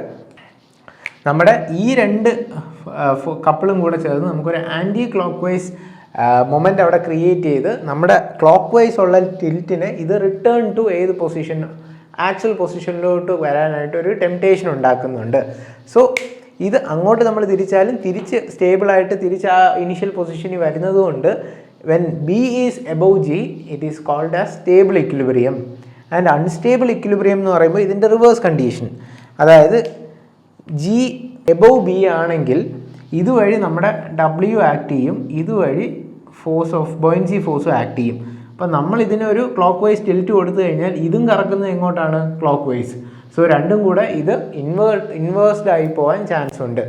നമ്മുടെ ഈ രണ്ട് കപ്പിളും കൂടെ ചേർന്ന് നമുക്കൊരു ആൻറ്റി ക്ലോക്ക് വൈസ് മൊമെൻ്റ് അവിടെ ക്രിയേറ്റ് ചെയ്ത് നമ്മുടെ ക്ലോക്ക് വൈസ് ഉള്ള ടിൽറ്റിനെ ഇത് റിട്ടേൺ ടു ഏത് പൊസിഷൻ? ആക്ച്വൽ പൊസിഷനിലോട്ട് വരാനായിട്ട് ഒരു ടെംപ്റ്റേഷൻ ഉണ്ടാക്കുന്നുണ്ട്. സോ ഇത് അങ്ങോട്ട് നമ്മൾ തിരിച്ചാലും തിരിച്ച് സ്റ്റേബിളായിട്ട് തിരിച്ച് ആ ഇനിഷ്യൽ പൊസിഷനിൽ വരുന്നത് കൊണ്ട് when B is above G it is called as stable equilibrium. And unstable equilibrium എന്ന് പറയുമ്പോൾ ഇതിൻ്റെ റിവേഴ്സ് കണ്ടീഷൻ. അതായത് G എബോവ് B ആണെങ്കിൽ ഇതുവഴി നമ്മുടെ W ആക്ട് ചെയ്യും, ഇതുവഴി ഫോഴ്സ് ഓഫ് ബോയൻസി ഫോഴ്സും ആക്ട് ചെയ്യും. അപ്പോൾ നമ്മൾ ഇതിനൊരു ക്ലോക്ക് വൈസ് ടിൽറ്റ് കൊടുത്തു കഴിഞ്ഞാൽ ഇതും കറക്കുന്നത് എങ്ങോട്ടാണ്? Clock vice. സോ രണ്ടും കൂടെ ഇത് ഇൻവേഴ്സ്ഡ് ആയി പോകാൻ ചാൻസ് ഉണ്ട്.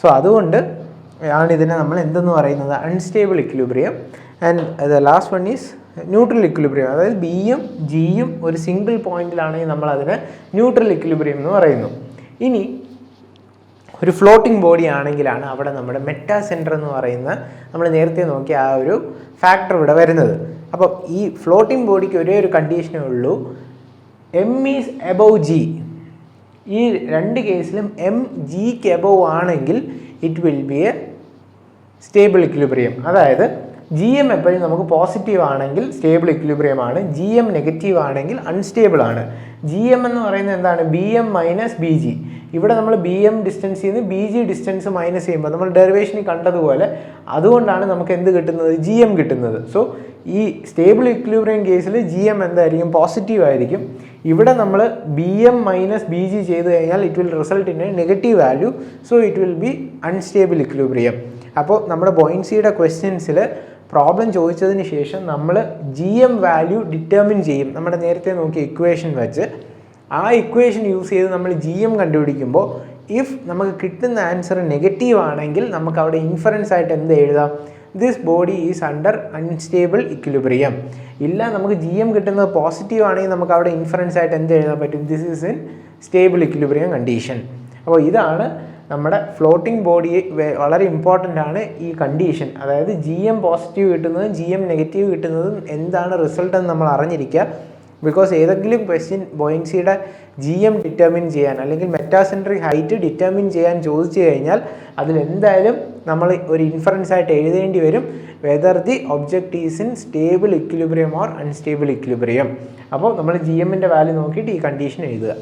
സോ അതുകൊണ്ട് ആണ് ഇതിനെ നമ്മൾ എന്തെന്ന് പറയുന്നത്? Unstable equilibrium. And the last one is neutral equilibrium. അതായത് Bയും Gയും ഒരു സിംഗിൾ പോയിന്റിലാണെങ്കിൽ നമ്മൾ അതിനെ ന്യൂട്രൽ ഇക്വിലിബ്രിയം എന്ന് പറയുന്നു. ഇനി ഒരു ഫ്ലോട്ടിംഗ് ബോഡി ആണെങ്കിലാണ് അവിടെ നമ്മുടെ മെറ്റാ സെൻറ്റർ എന്ന് പറയുന്ന നമ്മൾ നേരത്തെ നോക്കിയ ആ ഒരു ഫാക്ടർ ഇവിടെ വരുന്നത്. അപ്പം ഈ ഫ്ലോട്ടിംഗ് ബോഡിക്ക് ഒരേ ഒരു കണ്ടീഷനേ ഉള്ളൂ, M ഈസ് എബോവ് G. ഈ രണ്ട് കേസിലും M Gക്ക് എബോവ് ആണെങ്കിൽ it will B A stable equilibrium. അതായത് GM എപ്പോഴും നമുക്ക് പോസിറ്റീവ് ആണെങ്കിൽ സ്റ്റേബിൾ ഇക്വിലിബ്രിയം ആണ്, GM നെഗറ്റീവ് ആണെങ്കിൽ അൺസ്റ്റേബിൾ ആണ്. GM എന്ന് പറയുന്നത് എന്താണ്? BM minus BG. ഇവിടെ നമ്മൾ BM ഡിസ്റ്റൻസിൽ നിന്ന് BG ഡിസ്റ്റൻസ് മൈനസ് ചെയ്യുമ്പോൾ നമ്മൾ ഡെറിവേഷനിൽ കണ്ടതുപോലെ അതുകൊണ്ടാണ് നമുക്ക് എന്ത് കിട്ടുന്നത്? GM കിട്ടുന്നത്. സോ ഈ സ്റ്റേബിൾ ഇക്വിലിബ്രിയം കേസിൽ GM എന്തായിരിക്കും? പോസിറ്റീവ് ആയിരിക്കും. ഇവിടെ നമ്മൾ BM മൈനസ് BG ചെയ്ത് കഴിഞ്ഞാൽ it will result in A negative value. So it will B unstable equilibrium. അപ്പോൾ നമ്മുടെ ബോയൻസിയുടെ ക്വസ്റ്റ്യൻസിൽ പ്രോബ്ലം ചോദിച്ചതിന് ശേഷം നമ്മൾ GM വാല്യൂ ഡിറ്റർമിൻ ചെയ്യും. നമ്മുടെ നേരത്തെ നോക്കിയ ഇക്വേഷൻ വെച്ച് ആ ഇക്വേഷൻ യൂസ് ചെയ്ത് നമ്മൾ GM കണ്ടുപിടിക്കുമ്പോൾ ഇഫ് നമുക്ക് കിട്ടുന്ന ആൻസർ നെഗറ്റീവ് ആണെങ്കിൽ നമുക്ക് അവിടെ ഇൻഫറൻസ് ആയിട്ട് എന്ത് എഴുതാം? This body is under unstable equilibrium. ഇല്ല, നമുക്ക് ജി എം കിട്ടുന്നത് പോസിറ്റീവ് ആണെങ്കിൽ നമുക്ക് അവിടെ ഇൻഫറൻസ് ആയിട്ട് എന്ത് എഴുതാൻ പറ്റും? This is in stable equilibrium condition. അപ്പോൾ ഇതാണ് നമ്മുടെ ഫ്ലോട്ടിംഗ് ബോഡി വളരെ ഇമ്പോർട്ടൻ്റ് ആണ് ഈ കണ്ടീഷൻ. അതായത് ജി എം പോസിറ്റീവ് കിട്ടുന്നതും ജി എം നെഗറ്റീവ് കിട്ടുന്നതും എന്താണ് റിസൾട്ട് എന്ന് നമ്മൾ അറിഞ്ഞിരിക്കുക. ബിക്കോസ് ഏതെങ്കിലും ക്വസ്റ്റ്യൻ ബോയിൻസിയുടെ ജി എം ഡിറ്റർമിൻ ചെയ്യാൻ അല്ലെങ്കിൽ മെറ്റാസെൻട്രിക് ഹൈറ്റ് ഡിറ്റർമിൻ ചെയ്യാൻ ചോദിച്ചു കഴിഞ്ഞാൽ അതിലെന്തായാലും നമ്മൾ ഒരു ഇൻഫറൻസ് ആയിട്ട് എഴുതേണ്ടി വരും, whether the object is in stable equilibrium or unstable equilibrium. അപ്പോൾ നമ്മൾ ജി എമ്മിൻ്റെ വാല്യൂ നോക്കിയിട്ട് ഈ കണ്ടീഷൻ എഴുതുക.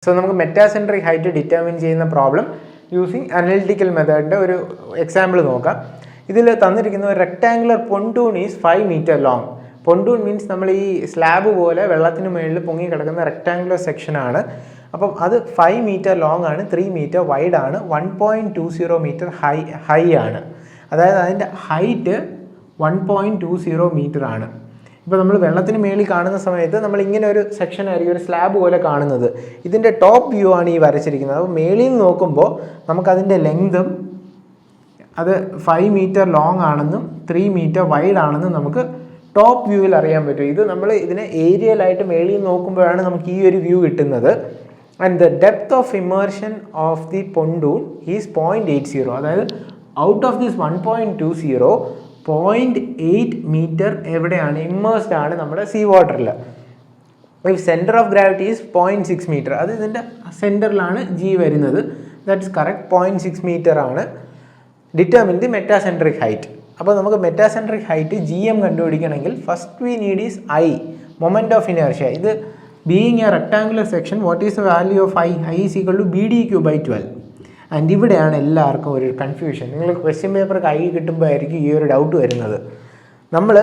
സോ നമുക്ക് മെറ്റാസെൻട്രിക് ഹൈറ്റ് ഡിറ്റർമിൻ ചെയ്യുന്ന പ്രോബ്ലം യൂസിങ് അനലിറ്റിക്കൽ മെത്തേഡിൻ്റെ ഒരു എക്സാമ്പിൾ നോക്കാം. ഇതിൽ തന്നിരിക്കുന്ന ഒരു rectangular pontoon is 5 metre long. Pontoon means നമ്മൾ ഈ സ്ലാബ് പോലെ വെള്ളത്തിന് മുകളിൽ പൊങ്ങി കിടക്കുന്ന റെക്ടാങ്കുലർ സെക്ഷനാണ്. അപ്പം അത് 5 മീറ്റർ ലോങ് ആണ്, 3 മീറ്റർ വൈഡ് ആണ്, 1.20 മീറ്റർ ഹൈ ആണ്. അതായത് അതിൻ്റെ ഹൈറ്റ് 1.20 മീറ്റർ ആണ്. ഇപ്പോൾ നമ്മൾ വെള്ളത്തിന് മേളിൽ കാണുന്ന സമയത്ത് നമ്മൾ ഇങ്ങനെ ഒരു സെക്ഷൻ ആയിരിക്കും, ഒരു സ്ലാബ് പോലെ കാണുന്നത്. ഇതിൻ്റെ ടോപ്പ് വ്യൂ ആണ് ഈ വരച്ചിരിക്കുന്നത്. അപ്പോൾ മേളിൽ നിന്ന് നോക്കുമ്പോൾ നമുക്കതിൻ്റെ ലെങ്തും അത് 5 മീറ്റർ ലോങ് ആണെന്നും 3 മീറ്റർ വൈഡ് ആണെന്നും നമുക്ക് ടോപ്പ് വ്യൂവിൽ അറിയാൻ പറ്റും. ഇത് നമ്മൾ ഇതിനെ ഏരിയലായിട്ട് മേളിൽ നോക്കുമ്പോഴാണ് നമുക്ക് ഈ ഒരു വ്യൂ കിട്ടുന്നത്. And the depth of immersion of the pontoon is 0.80. അതായത് ഔട്ട് ഓഫ് ദിസ് 1.20 0.8 മീറ്റർ എവിടെയാണ്? ഇമ്മേഴ്സ്ഡ് ആണ് നമ്മുടെ സീ വാട്ടറിൽ. Centre of gravity is 0.6 metre. അത് ഇതിൻ്റെ സെൻറ്ററിലാണ് ജി വരുന്നത്. That is correct. 0.6 മീറ്റർ ആണ്. Determine the metacentric height. അപ്പോൾ നമുക്ക് മെറ്റാസെൻട്രിക് ഹൈറ്റ് ജി എം കണ്ടുപിടിക്കണമെങ്കിൽ first we need is I, moment of inertia. ഇത് being a rectangular section, what is the value of I? I is equal to BD3/12. And ഇവിടെയാണ് എല്ലാവർക്കും ഒരു confusion. നിങ്ങൾ question paper കൈ കിട്ടുമ്പോഴായിരിക്കും ഈ ഒരു doubt വരുന്നത്. നമ്മൾ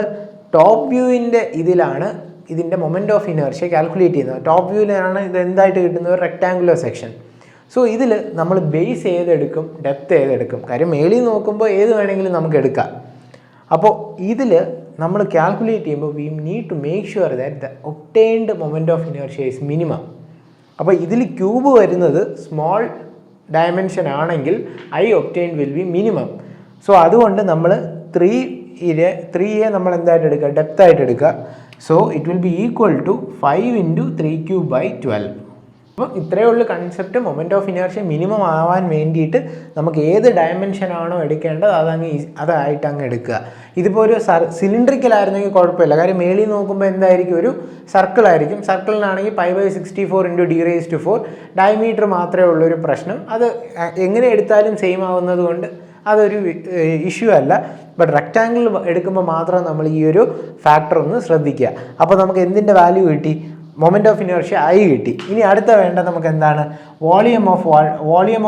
ടോപ്പ് വ്യൂവിൻ്റെ ഇതിലാണ് ഇതിൻ്റെ മൊമെൻറ്റ് ഓഫ് ഇനേർഷ്യ കാൽക്കുലേറ്റ് ചെയ്യുന്നത്. ടോപ്പ് വ്യൂവിലാണ് ഇത് എന്തായിട്ട് കിട്ടുന്നത്? Rectangular section. സോ ഇതിൽ നമ്മൾ ബേസ് ഏതെടുക്കും, ഡെപ്ത് ഏതെടുക്കും? കാര്യം മേളിൽ നോക്കുമ്പോൾ ഏത് വേണമെങ്കിലും നമുക്ക് എടുക്കാം. അപ്പോൾ ഇതിൽ നമ്മൾ കാൽക്കുലേറ്റ് ചെയ്യുമ്പോൾ we need to make sure that the obtained moment of inertia is minimum. അപ്പോൾ ഇതിൽ ക്യൂബ് വരുന്നത് സ്മോൾ ഡയമെൻഷൻ ആണെങ്കിൽ I obtained will be minimum. So അതുകൊണ്ട് നമ്മൾ 3യെ നമ്മൾ എന്തായിട്ട് എടുക്കുക? ഡെപ്ത് ആയിട്ട് എടുക്കുക. So it will be equal to 5 × 3³/12. അപ്പോൾ ഇത്രയേ ഉള്ളൂ concept. Moment of inertia minimum ആവാൻ വേണ്ടിയിട്ട് നമുക്ക് ഏത് ഡയമെൻഷനാണോ എടുക്കേണ്ടത് അതായിട്ട് അങ്ങ് എടുക്കുക. ഇതിപ്പോൾ ഒരു സിലിണ്ടറിക്കൽ ആയിരുന്നെങ്കിൽ കുഴപ്പമില്ല. കാര്യം മേളിൽ നോക്കുമ്പോൾ എന്തായിരിക്കും? ഒരു സർക്കിളായിരിക്കും. സർക്കിളിനാണെങ്കിൽ π/64 × d⁴ ഡയമീറ്റർ മാത്രമേ ഉള്ളൊരു പ്രശ്നം. അത് എങ്ങനെ എടുത്താലും സെയിം ആവുന്നത് കൊണ്ട് അതൊരു ഇഷ്യൂ അല്ല. ബട്ട് റെക്റ്റാങ്കിൾ എടുക്കുമ്പോൾ മാത്രം നമ്മൾ ഈ ഒരു ഫാക്ടർ ഒന്ന് ശ്രദ്ധിക്കുക. അപ്പോൾ നമുക്ക് എന്തിൻ്റെ വാല്യൂ കിട്ടി? മൊമെൻറ്റ് ഓഫ് ഇനേർഷ്യ ഐ കിട്ടി. ഇനി അടുത്ത വേണ്ട നമുക്ക് എന്താണ്? Volume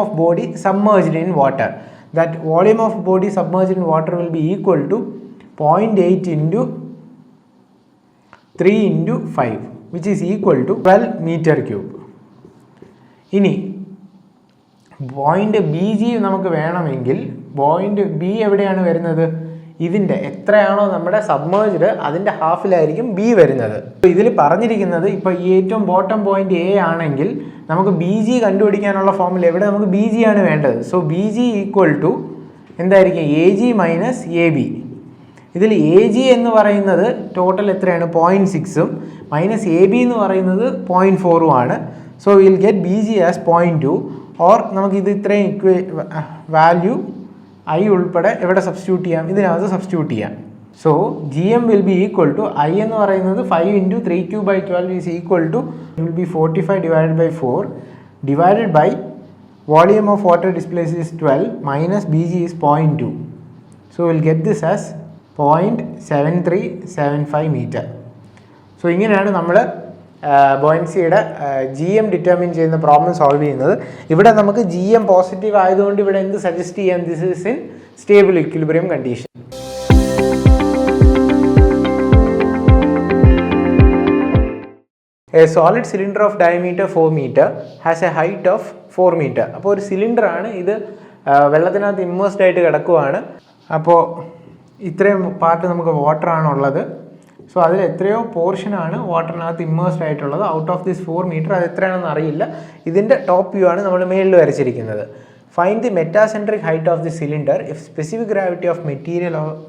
of body submerged in water. That volume of body submerged in water will be equal to 0.8 × 3 × 5 which is equal to 12 m³. ഇനി പോയിന്റ് ബി ജി നമുക്ക് വേണമെങ്കിൽ പോയിന്റ് ബി എവിടെയാണ് വരുന്നത്? ഇതിൻ്റെ എത്രയാണോ നമ്മുടെ സബ്മേർജ്ഡ് അതിൻ്റെ ഹാഫിലായിരിക്കും ബി വരുന്നത്. ഇതിൽ പറഞ്ഞിരിക്കുന്നത് ഇപ്പോൾ ഈ ഏറ്റവും ബോട്ടം പോയിന്റ് എ ആണെങ്കിൽ നമുക്ക് ബി ജി കണ്ടുപിടിക്കാനുള്ള ഫോമിൽ എവിടെ നമുക്ക് ബി ജി ആണ് വേണ്ടത്. So B G equal to എന്തായിരിക്കും? A G minus A B. ഇതിൽ എ ജി എന്ന് പറയുന്നത് ടോട്ടൽ എത്രയാണ്? 0.6 മൈനസ് എ ബി എന്ന് പറയുന്നത് 0.4 ആണ്. So will get B G as 0.2. Or നമുക്കിത് ഇത്രയും വാല്യൂ ഐ ഉൾപ്പെടെ എവിടെ സബ്സ്റ്റിറ്റ്യൂട്ട് ചെയ്യാം? ഇതിനകത്ത് സബ്സ്റ്റിറ്റ്യൂട്ട് ചെയ്യാം. So G M will be equal to I എന്ന് പറയുന്നത് 5 × 3³/12 is equal to will be 45/4 divided by volume of water displaced is 12 minus B G is 0.2. So will get this as 0.7375 metre. So ഇങ്ങനെയാണ് നമ്മൾ ബോയൻസിയുടെ GM determine ചെയ്യുന്ന problem solve ചെയ്യുന്നത്. ഇവിടെ നമുക്ക് GM positive ആയതുകൊണ്ട് ഇവിടെ എന്ത് സജസ്റ്റ് ചെയ്യാം? This is in stable equilibrium condition. A solid cylinder of diameter 4 meter has a height of 4 meter. അപ്പോൾ ഒരു സിലിണ്ടർ ആണ് ഇത്, വെള്ളത്തിനകത്ത് ഇമ്മേഴ്സ്ഡ് ആയിട്ട് കിടക്കുവാണ്. അപ്പോൾ ഇത്രയും പാർട്ട് നമുക്ക് വാട്ടർ ആണുള്ളത്. സോ അതിൽ എത്രയോ പോർഷനാണ് വാട്ടറിനകത്ത് ഇമ്മേഴ്സ്ഡ് ആയിട്ടുള്ളത്. ഔട്ട് ഓഫ് ദിസ് 4 മീറ്റർ അത് എത്രയാണെന്ന് അറിയില്ല. ഇതിൻ്റെ ടോപ്പ് വ്യൂ ആണ് നമ്മൾ മേളിൽ വരച്ചിരിക്കുന്നത്. Find the metacentric height of the cylinder if specific gravity of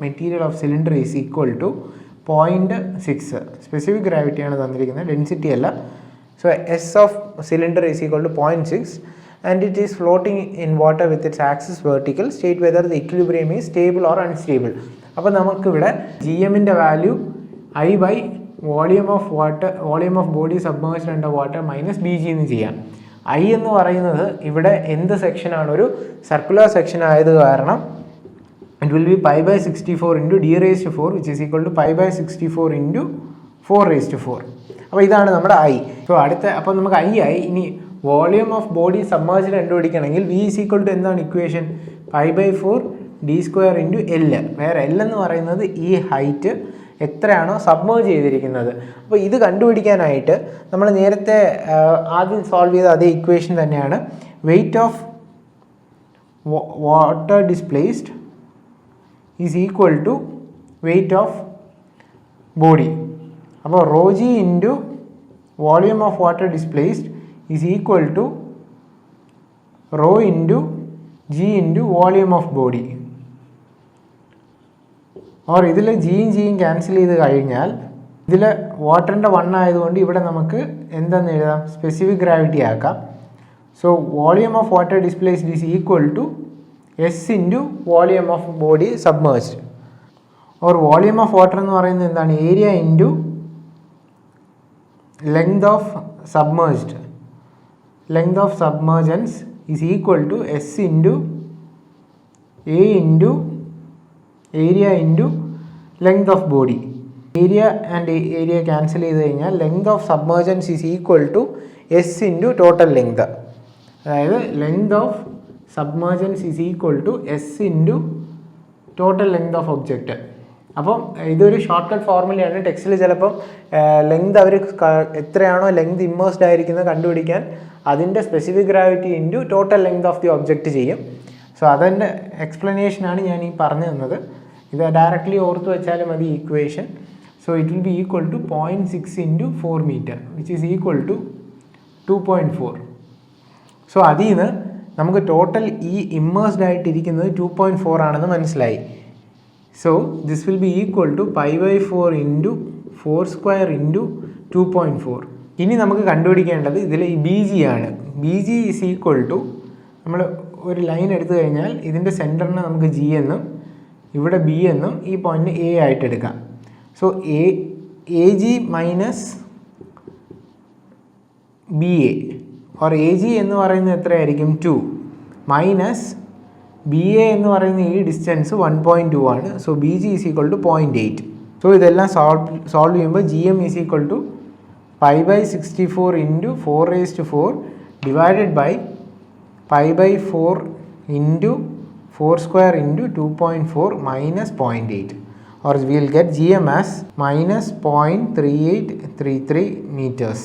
material of cylinder is equal to 0.6. Specific ഗ്രാവിറ്റിയാണ് തന്നിരിക്കുന്നത്, ഡെൻസിറ്റി അല്ല. So S of cylinder is equal to 0.6 and it is floating in water with its axis vertical. State whether the equilibrium is stable or unstable. അപ്പോൾ നമുക്കിവിടെ GMൻ്റെ value I by volume of body submersed under water minus BG എന്ന് ചെയ്യാം. I എന്ന് പറയുന്നത് ഇവിടെ എന്ത് സെക്ഷനാണ്? ഒരു സർക്കുലർ സെക്ഷൻ ആയത് കാരണം it will be pi by 64 into d raised to 4 which is equal to pi by 64 into 4 raised to 4. അപ്പോൾ ഇതാണ് നമ്മുടെ I. സോ അപ്പോൾ നമുക്ക് I ആയി. ഇനി വോളിയം ഓഫ് ബോഡി സബ്മേർജ്ഡ് കണ്ടുപിടിക്കണമെങ്കിൽ V is equal to എന്താണ് ഇക്വേഷൻ? pi by 4 d square into L. വേറെ L എന്ന് പറയുന്നത് ഈ ഹൈറ്റ് എത്രയാണോ സബ്മേർജ് ചെയ്തിരിക്കുന്നത്. അപ്പോൾ ഇത് കണ്ടുപിടിക്കാനായിട്ട് നമ്മൾ നേരത്തെ ആദ്യം സോൾവ് ചെയ്ത അതേ ഇക്വേഷൻ തന്നെയാണ്. Weight of water displaced is equal to weight of body. അപ്പോൾ rho G into volume of water displaced is equal to rho into G into volume of body. Or ഇതിൽ ജിയും ക്യാൻസൽ ചെയ്ത് കഴിഞ്ഞാൽ ഇതിൽ വാട്ടറിൻ്റെ 1 ആയതുകൊണ്ട് ഇവിടെ നമുക്ക് എന്തെന്ന് എഴുതാം? സ്പെസിഫിക് ഗ്രാവിറ്റി ആക്കാം. So volume of water displaced is equal to S into volume of body submerged. Or volume of water എന്ന് പറയുന്നത് എന്താണ്? Area into length of submerged. Length of submergence is equal to S into A into area into length of body. Area and area cancel ചെയ്ത് കഴിഞ്ഞാൽ length of submergence is equal to S into total length. അതായത് length of submergence is equal to S into total length of object. അപ്പം ഇതൊരു short cut ഫോർമുലയാണ്. ടെക്സ്റ്റിൽ ചിലപ്പം length അവർ എത്രയാണോ length immersed ആയിരിക്കുന്നത് കണ്ടുപിടിക്കാൻ അതിൻ്റെ specific gravity into total length of the object ചെയ്യും. സോ അതിൻ്റെ എക്സ്പ്ലനേഷനാണ് ഞാൻ ഈ പറഞ്ഞു തന്നത്. ഇത് ഡയറക്റ്റ്ലി ഓർത്ത് വെച്ചാലും മതി equation. So it will be equal to 0.6 into 4 metre which is equal to 2.4. So അതിൽ നിന്ന് നമുക്ക് ടോട്ടൽ ഈ ഇമ്മേഴ്സ്ഡ് ആയിട്ടിരിക്കുന്നത് 2.4 ആണെന്ന് മനസ്സിലായി. So this will be equal to pi by 4 into 4 square into 2.4. ഇനി നമുക്ക് കണ്ടുപിടിക്കേണ്ടത് ഇതിൽ ഈ BG ആണ്. BG ഈസ് ഈക്വൽ ടു നമ്മൾ ഒരു ലൈൻ എടുത്തു കഴിഞ്ഞാൽ ഇതിൻ്റെ സെൻറ്ററിനെ നമുക്ക് G എന്നും ഇവിടെ B എന്നും ഈ പോയിന്റ് A ആയിട്ട് എടുക്കാം. So AG minus BA or AG എന്ന് പറയുന്നത് എത്രയായിരിക്കും? 2 മൈനസ് BA എന്ന് പറയുന്ന ഈ ഡിസ്റ്റൻസ് 1.2 ആണ്. So BG is equal to 0.8. So ഇതെല്ലാം സോൾവ് ചെയ്യുമ്പോൾ GM is equal to pi by 64 into 4 raised to 4 divided by pi by 4 into 4 square into 2.4 minus 0.8, or we will get GM as minus 0.3833 meters.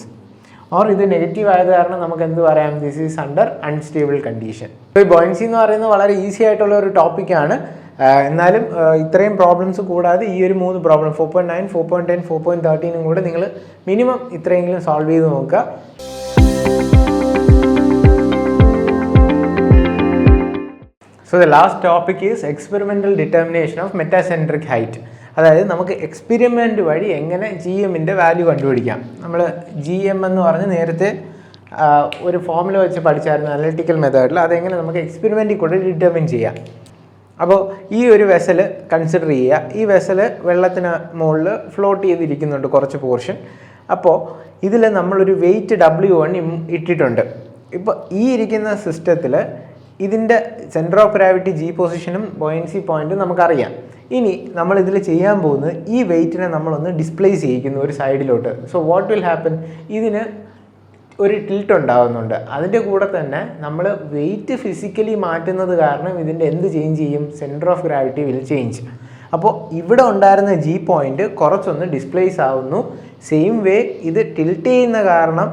Or ഇത് negative ആയത് കാരണം നമുക്ക് എന്ത് പറയാം? This is under unstable condition. ഇപ്പോൾ ഈ buoyancy എന്ന് പറയുന്നത് വളരെ ഈസി ആയിട്ടുള്ള ഒരു ടോപ്പിക്കാണ്. എന്നാലും ഇത്രയും പ്രോബ്ലംസ് കൂടാതെ ഈ ഒരു 3 പ്രോബ്ലം 4.9, 4.10, 4.13 കൂടെ നിങ്ങൾ മിനിമം ഇത്രയെങ്കിലും സോൾവ് ചെയ്ത് നോക്കുക. So the last topic is experimental determination of metacentric height. അതായത് നമുക്ക് എക്സ്പെരിമെൻറ്റ് വഴി എങ്ങനെ GMൻ്റെ വാല്യൂ കണ്ടുപിടിക്കാം. നമ്മൾ GM എന്ന് പറഞ്ഞ് നേരത്തെ ഒരു ഫോർമുല വെച്ച് പഠിച്ചായിരുന്നു അനലിറ്റിക്കൽ മെത്തേഡിൽ. അതെങ്ങനെ നമുക്ക് എക്സ്പെരിമെൻറ്റിൽ കൂടെ ഡിറ്റർമിൻ ചെയ്യാം. അപ്പോൾ ഈ ഒരു വെസൽ കൺസിഡർ ചെയ്യുക. ഈ വെസൽ വെള്ളത്തിന് മുകളിൽ ഫ്ലോട്ട് ചെയ്തിരിക്കുന്നുണ്ട് കുറച്ച് പോർഷൻ. അപ്പോൾ ഇതിൽ നമ്മളൊരു വെയിറ്റ് W1 ഇട്ടിട്ടുണ്ട്. ഇപ്പോൾ ഈ ഇരിക്കുന്ന സിസ്റ്റത്തിൽ ഇതിൻ്റെ സെൻറ്റർ ഓഫ് ഗ്രാവിറ്റി G പൊസിഷനും ബോയൻസി പോയിൻറ്റും നമുക്കറിയാം. ഇനി നമ്മൾ ഇതിൽ ചെയ്യാൻ പോകുന്നത് ഈ വെയിറ്റിനെ നമ്മളൊന്ന് ഡിസ്പ്ലേസ് ചെയ്യിക്കുന്നു ഒരു സൈഡിലോട്ട്. സോ വാട്ട് വിൽ ഹാപ്പൻ, ഇതിന് ഒരു ടിൽറ്റ് ഉണ്ടാകുന്നുണ്ട്. അതിൻ്റെ കൂടെ തന്നെ നമ്മൾ വെയിറ്റ് ഫിസിക്കലി മാറ്റുന്നത് കാരണം ഇതിൻ്റെ എന്ത് ചേഞ്ച് ചെയ്യും, centre of gravity will change. അപ്പോൾ ഇവിടെ ഉണ്ടായിരുന്ന ജി പോയിൻ്റ് കുറച്ചൊന്ന് ഡിസ്പ്ലേസ് ആവുന്നു. സെയിം വേ ഇത് ടിൽറ്റ് ചെയ്യുന്ന കാരണം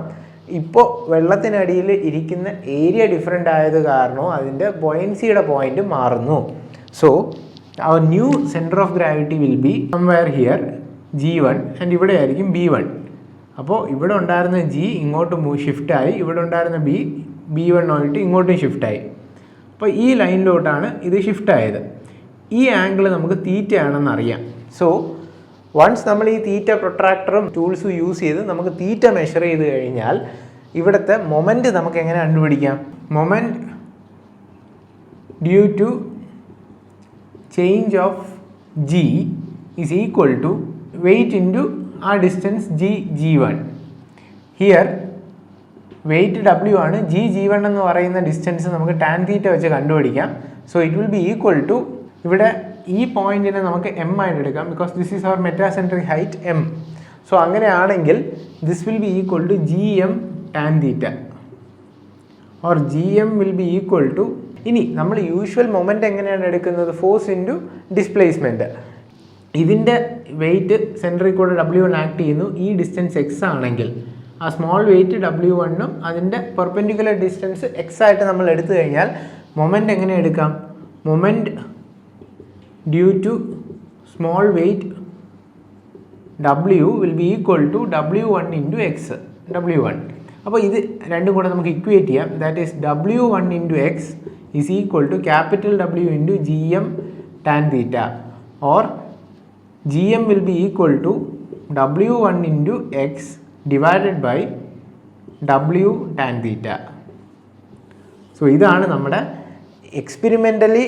ഇപ്പോൾ വെള്ളത്തിനടിയിൽ ഇരിക്കുന്ന ഏരിയ ഡിഫറെൻ്റ് ആയത് കാരണവും അതിൻ്റെ ബോയൻസിയുടെ പോയിൻ്റ് മാറുന്നു. So our new center of gravity will be somewhere here G1 and ഇവിടെ ആയിരിക്കും B1. അപ്പോൾ ഇവിടെ ഉണ്ടായിരുന്ന G ഇങ്ങോട്ട് ഷിഫ്റ്റായി, ഇവിടെ ഉണ്ടായിരുന്ന B1 ആയിട്ട് ഇങ്ങോട്ടും ഷിഫ്റ്റായി. അപ്പോൾ ഈ ലൈനിലോട്ടാണ് ഇത് ഷിഫ്റ്റ് ആയത്. ഈ ആംഗിൾ നമുക്ക് തീറ്റ ആണെന്ന് അറിയാം. സോ വൺസ് നമ്മൾ ഈ തീറ്റ പ്രൊട്രാക്ടറും ടൂൾസും യൂസ് ചെയ്ത് നമുക്ക് തീറ്റ മെഷർ ചെയ്ത് കഴിഞ്ഞാൽ ഇവിടുത്തെ മൊമെൻറ്റ് നമുക്ക് എങ്ങനെ കണ്ടുപിടിക്കാം? Moment due to change of G is equal to weight into our distance G1. Here weight W ആണ്, G1 എന്ന് പറയുന്ന ഡിസ്റ്റൻസ് നമുക്ക് ടാൻ തീറ്റ വെച്ച് കണ്ടുപിടിക്കാം. So it will be equal to, ഇവിടെ ഈ പോയിന്റിനെ നമുക്ക് M ആയിട്ട് എടുക്കാം because this is our metacentric height M. So അങ്ങനെയാണെങ്കിൽ this will be equal to GM tan theta or GM will be equal to, ഇനി നമ്മൾ യൂഷ്വൽ മൊമെൻ്റ് എങ്ങനെയാണ് എടുക്കുന്നത്, ഫോഴ്സ് ഇൻറ്റു ഡിസ്പ്ലേസ്മെൻറ്റ്. ഇതിൻ്റെ വെയിറ്റ് സെൻറ്ററിൽ കൂടെ W1 ആക്ട് ചെയ്യുന്നു. ഈ ഡിസ്റ്റൻസ് എക്സ് ആണെങ്കിൽ ആ സ്മോൾ വെയിറ്റ് W1ഉം അതിൻ്റെ പെർപെൻഡിക്കുലർ ഡിസ്റ്റൻസ് എക്സ് ആയിട്ട് നമ്മൾ എടുത്തു കഴിഞ്ഞാൽ മൊമെൻ്റ് എങ്ങനെ എടുക്കാം? Moment due to small weight W will be equal to W1 into x, W1. അപ്പോൾ ഇത് രണ്ടും കൂടെ നമുക്ക് ഇക്വേറ്റ് ചെയ്യാം. That is W1 into x is equal to capital W into GM tan theta, or GM will be equal to W1 into X divided by W tan theta. So ഇതാണ് നമ്മുടെ experimentally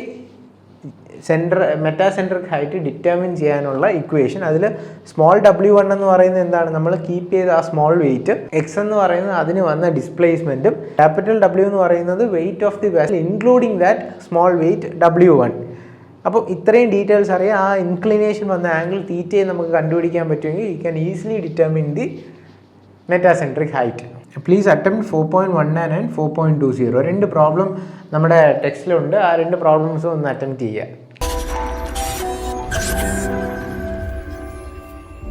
metacentric height determine ചെയ്യാനുള്ള equation. അതിൽ small W1 എന്ന് പറയുന്നത് എന്താണ്, നമ്മൾ keep ചെയ്ത ആ സ്മോൾ വെയിറ്റ്, എക്സ് എന്ന് പറയുന്നത് അതിന് വന്ന ഡിസ്പ്ലേസ്മെൻറ്റും, ക്യാപിറ്റൽ W എന്ന് പറയുന്നത് weight of the vessel including that small weight W1. അപ്പോൾ ഇത്രയും ഡീറ്റെയിൽസ് അറിയാം. ആ ഇൻക്ലിനേഷൻ വന്ന ആംഗിൾ തീറ്റയെ നമുക്ക് കണ്ടുപിടിക്കാൻ പറ്റുമെങ്കിൽ you can easily determine the metacentric height. Please attempt 4.19 and 4.20. രണ്ട് പ്രോബ്ലം നമ്മുടെ ടെക്സ്റ്റിലുണ്ട്. ആ രണ്ട് പ്രോബ്ലംസും ഒന്ന് അറ്റംപ്റ്റ് ചെയ്യുക.